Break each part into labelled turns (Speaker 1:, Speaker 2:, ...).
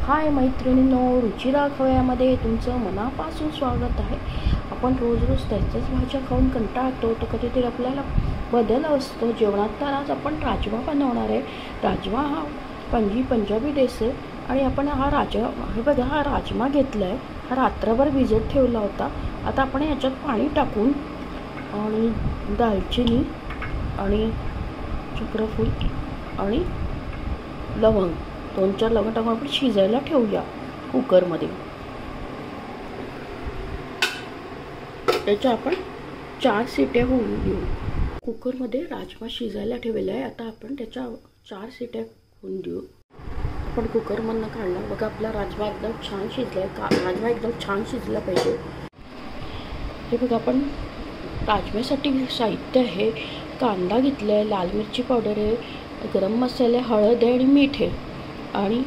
Speaker 1: हाय मैत्रिणींनो, रुचिरा खवयामध्ये तुमचं मनापासून स्वागत आहे. आपण रोज रोज त्याच्याच भाज्या खाऊन कंटाळतो, तर कधीतरी आपल्याला बदल असतो जेवणात. तर आज आपण राजमा बनवणार आहे. राजमा हा पंजाबी डिश आहे आणि आपण हे बघा, हा राजमा घेतला आहे. हा रात्रभर भिजत ठेवला होता. आता आपण ह्याच्यात पाणी टाकून आणि दालचिनी आणि चक्रफूल आणि लवंग, 2-4 लवंग टाकून आपण शिजायला ठेवूया कुकरमध्ये. त्याच्या आपण 4 शिट्या होऊन देऊ. कुकरमध्ये राजमा शिजायला ठेवलेला आहे. आता आपण त्याच्या 4 शिट्या होऊन देऊ. आपण कुकरमधनं काढला. बघा, आपला राजमा एकदम छान शिजलाय. राजमा एकदम छान शिजला पाहिजे. हे बघा, आपण राजम्यासाठी साहित्य आहे. कांदा घेतला आहे, लाल मिरची पावडर आहे, गरम मसाले, हळद आहे आणि मीठ आहे. आणि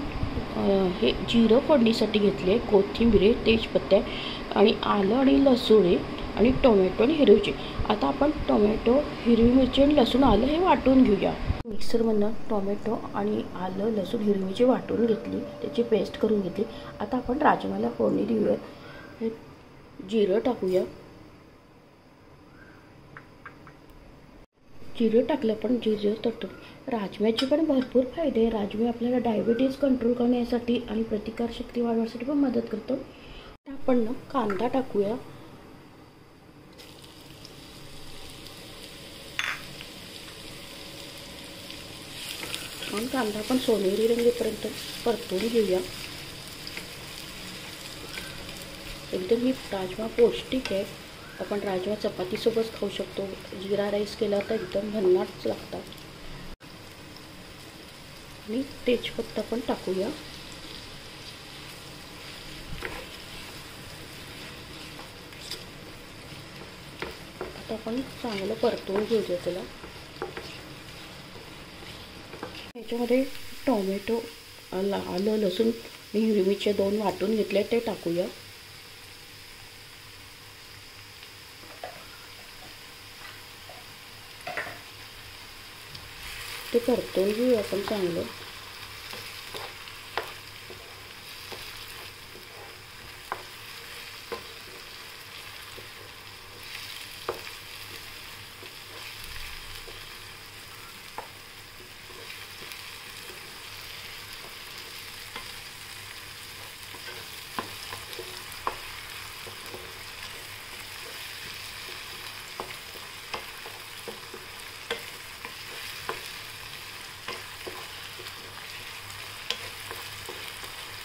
Speaker 1: हे जिरं फोडणीसाठी घेतले आहे, कोथिंबीर आहे, तेजपत्ता आहे आणि आलं आणि लसूण आहे आणि टोमॅटो आणि हिरवी मिरची. आता आपण टोमॅटो, हिरवी मिरची आणि लसूण, आलं हे वाटून घेऊया. मिक्सरमधनं टोमॅटो आणि आलं, लसूण, हिरवी मिरची वाटून घेतली, त्याची पेस्ट करून घेतली. आता आपण राजमाला फोडणी देऊया. हे जिरं टाकूया. जिरं टाकलं, पण जिरं तडतड. राजम्याचे पण भरपूर फायदे आहे. राजमे आपल्याला डायबिटीज कंट्रोल करण्यासाठी आणि प्रतिकारशक्ती वाढवण्यासाठी पण मदत करतो. आपण कांदा टाकूया. आणि कांदा पण सोनेरी रंगेपर्यंत परतून घेऊया. एकदम ही राजमा पौष्टिक आहे. आपण राजमा चपातीसोबत खाऊ शकतो. जिरा राईस केला तर एकदम भन्नाट लागतात. आणि तेजपत्ता पण टाकूया. आता आपण चांगलं परतवून घेऊया त्याला. याच्यामध्ये टोमॅटो, आलं, लसूण आणि हिरवी मिरची 2 वाटून घेतले, ते टाकूया. ते परतवून घेऊया आपण चांगलं.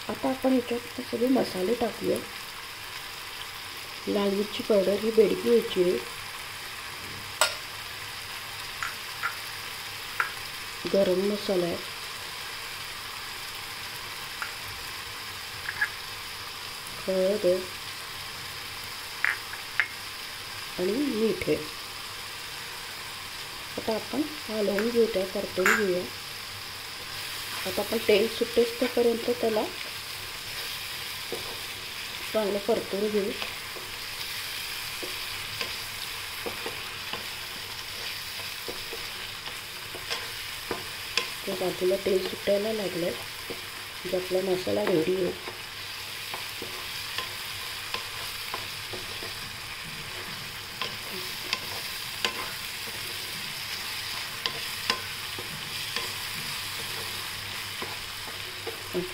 Speaker 1: आता आपण याच्यात सगळे मसाले टाकूया. लाल मिरची पावडर ही बेडगी मिरची आहे, गरम मसाला आहे, हळद आहे आणि मीठ आहे. आता आपण हलवून घेऊया, परतून घेऊया. आता आपण तेल सुटेस तोपर्यंत त्याला चांगलं परतून घेऊ. तर बाजूला तेल सुटायला लागलं आहे. आपला मसाला रेडी आहे.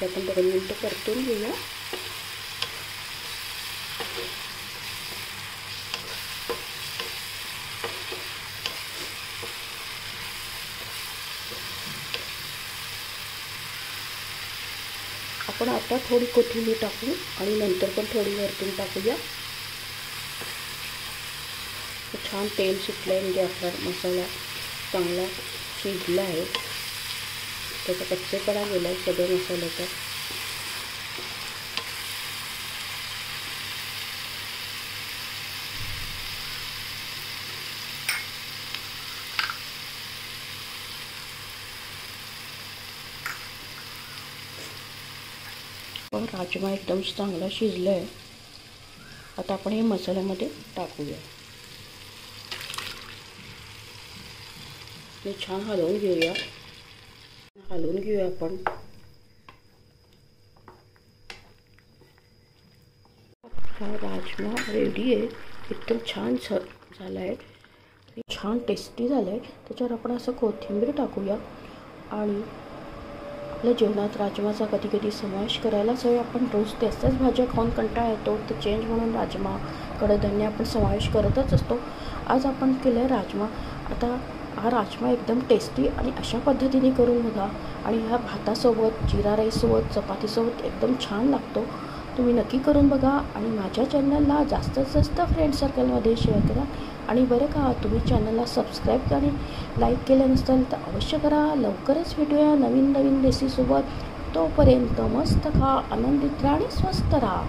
Speaker 1: आपण 2 मिनिटं परतून घेऊया. आपण आता थोडी कोथिंबीर टाकू आणि नंतर पण थोडी वरतून टाकूया. छान तेल सुटलं आहे, म्हणजे आपला मसाला चांगला शिजला आहे. त्याचा कच्चेपणा गेला आहे सगळ्या मसाल्याचा. पण राजमा एकदम चांगला शिजला आहे. आता आपण हे मसाल्यामध्ये टाकूया. हे छान हलवून घेऊया आपण. हा राजमा रेडी आहे. एकदम छान झाला आहे, छान टेस्टी झालं आहे. त्याच्यावर आपण असं कोथिंबीर टाकूया आणि आपल्या जेवणात राजमाचा कधी कधी समावेश करायलाच हवे. आपण रोज त्याच भाज्या खाऊन कंटाळा येतो, तर चेंज म्हणून राजमा कडधान्य आपण समावेश करतच असतो. आज आपण केलं आहे राजमा. आता हा राजमा एकदम टेस्टी आणि अशा पद्धतीने करून बघा आणि ह्या भातासोबत, जिरा राईससोबत, चपातीसोबत एकदम छान लागतो. तुम्ही नक्की करून बघा आणि माझ्या चॅनलला जास्तीत जास्त फ्रेंड सर्कलमध्ये शेअर करा. आणि बरं का, तुम्ही चॅनलला सबस्क्राईब आणि लाईक केलं नसेल तर अवश्य करा. लवकरच भेटूया नवीन नवीन रेसिपीसोबत. तोपर्यंत मस्त खा, आनंदित राहा आणि स्वस्त राहा.